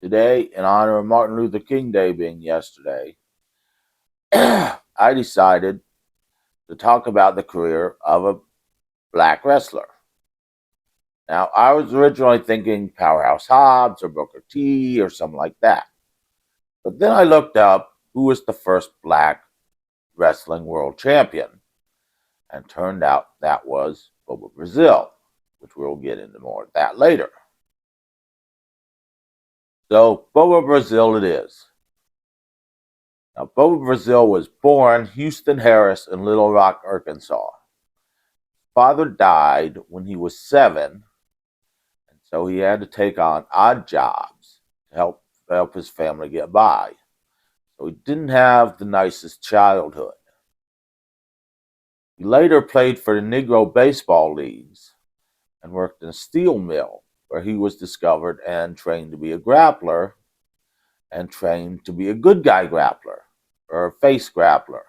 Today, in honor of Martin Luther King Day being yesterday, I decided to talk about the career of a black wrestler. Now, I was originally thinking Powerhouse Hobbs or Booker T or something like that. But then I looked up who was the first black wrestling world champion, and turned out that was Bobo Brazil, which we'll get into more of that later. So, Bobo Brazil it is. Now, Bobo Brazil was born Houston Harris in Little Rock, Arkansas. Father died when he was 7, and so he had to take on odd jobs to help his family get by. So he didn't have the nicest childhood. He later played for the Negro baseball leagues and worked in a steel mill, where he was discovered and trained to be a grappler and trained to be a good guy grappler or a face grappler.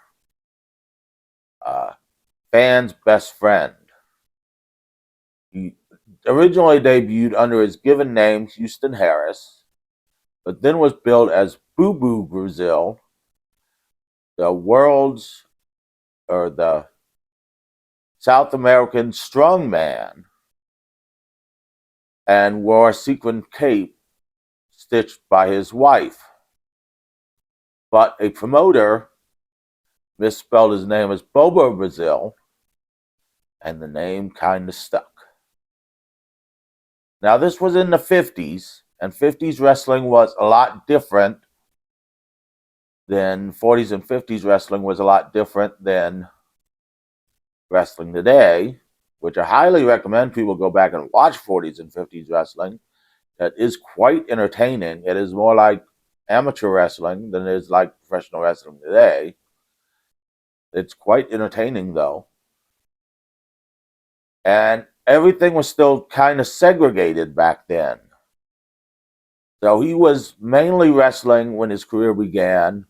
Fans' best friend. He originally debuted under his given name, Houston Harris, but then was billed as Bobo Brazil, the South American strongman, and wore a sequin cape stitched by his wife. But a promoter misspelled his name as Bobo Brazil, and the name kind of stuck. Now, this was in the 50s, and 50s wrestling was a lot different than 40s and 50s wrestling was a lot different than wrestling today, which I highly recommend people go back and watch 40s and 50s wrestling. That is quite entertaining. It is more like amateur wrestling than it is like professional wrestling today. It's quite entertaining, though. And everything was still kind of segregated back then. So he was mainly wrestling, when his career began,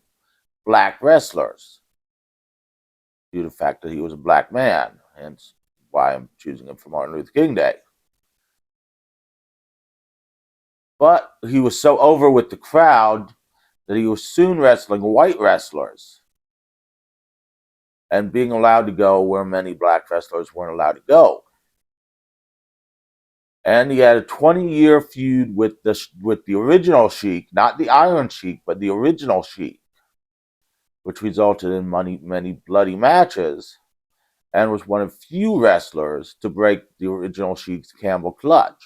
black wrestlers, due to the fact that he was a black man, hence why I'm choosing him for Martin Luther King Day. But he was so over with the crowd that he was soon wrestling white wrestlers and being allowed to go where many black wrestlers weren't allowed to go. And he had a 20-year feud with the original Sheik, not the Iron Sheik, but the original Sheik, which resulted in many bloody matches, and was one of few wrestlers to break the original Sheik's Campbell clutch.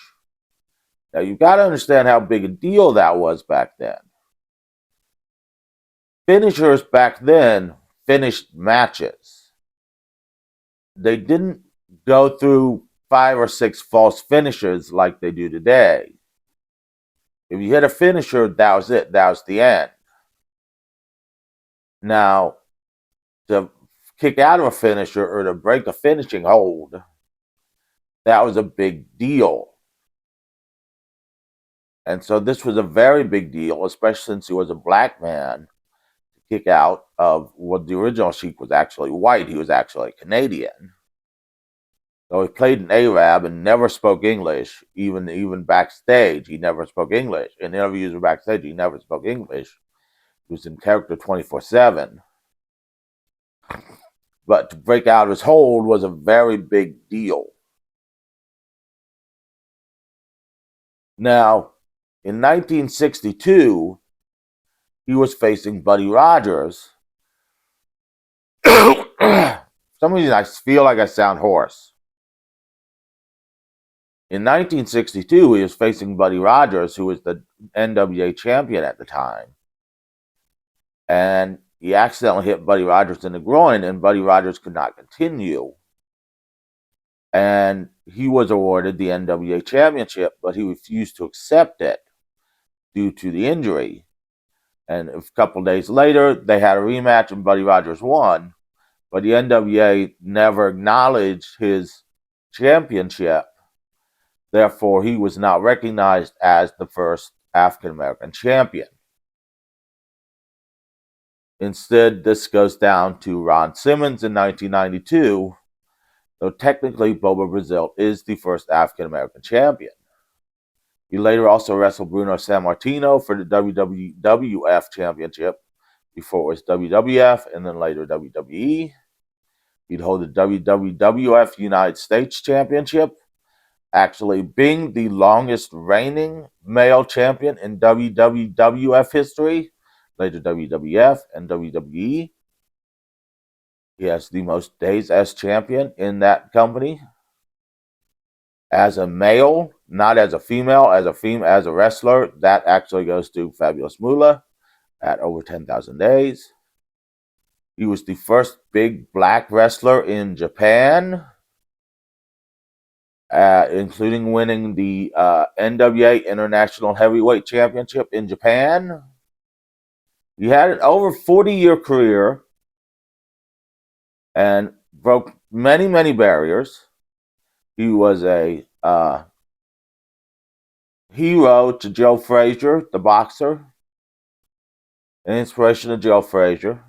Now, you've got to understand how big a deal that was back then. Finishers back then finished matches. They didn't go through 5 or 6 false finishes like they do today. If you hit a finisher, that was it. That was the end. Now, to kick out of a finisher or to break a finishing hold, that was a big deal. And so this was a very big deal, especially since he was a black man, to kick out of what the original Sheik was actually white. He was actually Canadian. So he played an Arab and never spoke English, even backstage. He never spoke English. In interviews or backstage, he never spoke English. He was in character 24/7. But to break out of his hold was a very big deal. Now, in 1962, he was facing Buddy Rogers. For some reason, I feel like I sound hoarse. In 1962, he was facing Buddy Rogers, who was the NWA champion at the time. And he accidentally hit Buddy Rogers in the groin, and Buddy Rogers could not continue. And he was awarded the NWA championship, but he refused to accept it due to the injury. And a couple days later, they had a rematch, and Buddy Rogers won. But the NWA never acknowledged his championship. Therefore, he was not recognized as the first African American champion. Instead, this goes down to Ron Simmons in 1992, though technically Bobo Brazil is the first African American champion. He later also wrestled Bruno Sammartino for the WWF Championship before it was WWF and then later WWE. He'd hold the WWF United States Championship, actually being the longest reigning male champion in WWF history, later WWF and WWE. He has the most days as champion in that company. As a male, not as a female, as a wrestler, that actually goes to Fabulous Moolah at over 10,000 days. He was the first big black wrestler in Japan, including winning the NWA International Heavyweight Championship in Japan. He had an over 40-year career and broke many, many barriers. He was a hero to Joe Frazier, the boxer, an inspiration to Joe Frazier.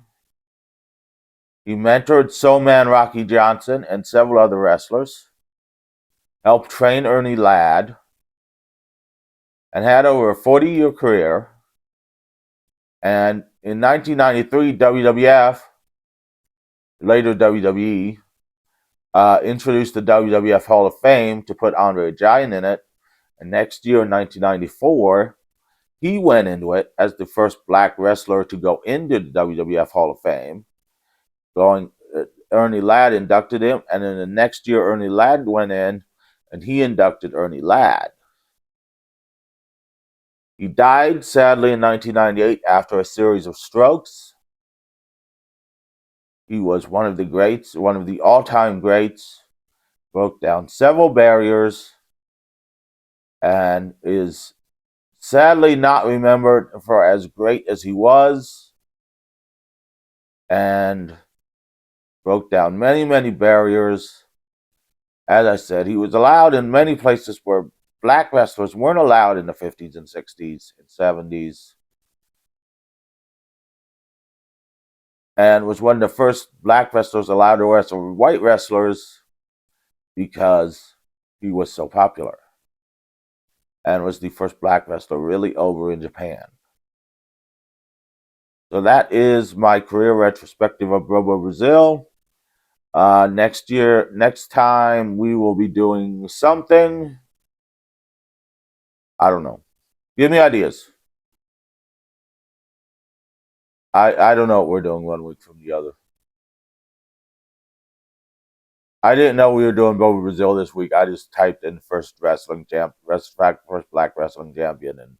He mentored Soul Man Rocky Johnson and several other wrestlers, helped train Ernie Ladd, and had over a 40-year career. And in 1993, WWF, later WWE, introduced the WWF Hall of Fame to put Andre the Giant in it. And next year, in 1994, he went into it as the first black wrestler to go into the WWF Hall of Fame. Ernie Ladd inducted him, and then the next year, Ernie Ladd went in, and he inducted Ernie Ladd. He died, sadly, in 1998 after a series of strokes. He was one of the greats, one of the all-time greats, broke down several barriers, and is sadly not remembered for as great as he was, and broke down many, many barriers. As I said, he was allowed in many places where black wrestlers weren't allowed in the 50s and 60s and 70s, and was one of the first black wrestlers allowed to wrestle with white wrestlers because he was so popular, and was the first black wrestler really over in Japan. So that is my career retrospective of Bobo Brazil. Next time we will be doing something. I don't know. Give me ideas. I don't know what we're doing 1 week from the other. I didn't know we were doing Bobo Brazil this week. I just typed in first black wrestling champion, and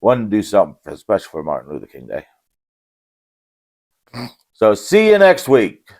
wanted to do something special for Martin Luther King Day. So see you next week.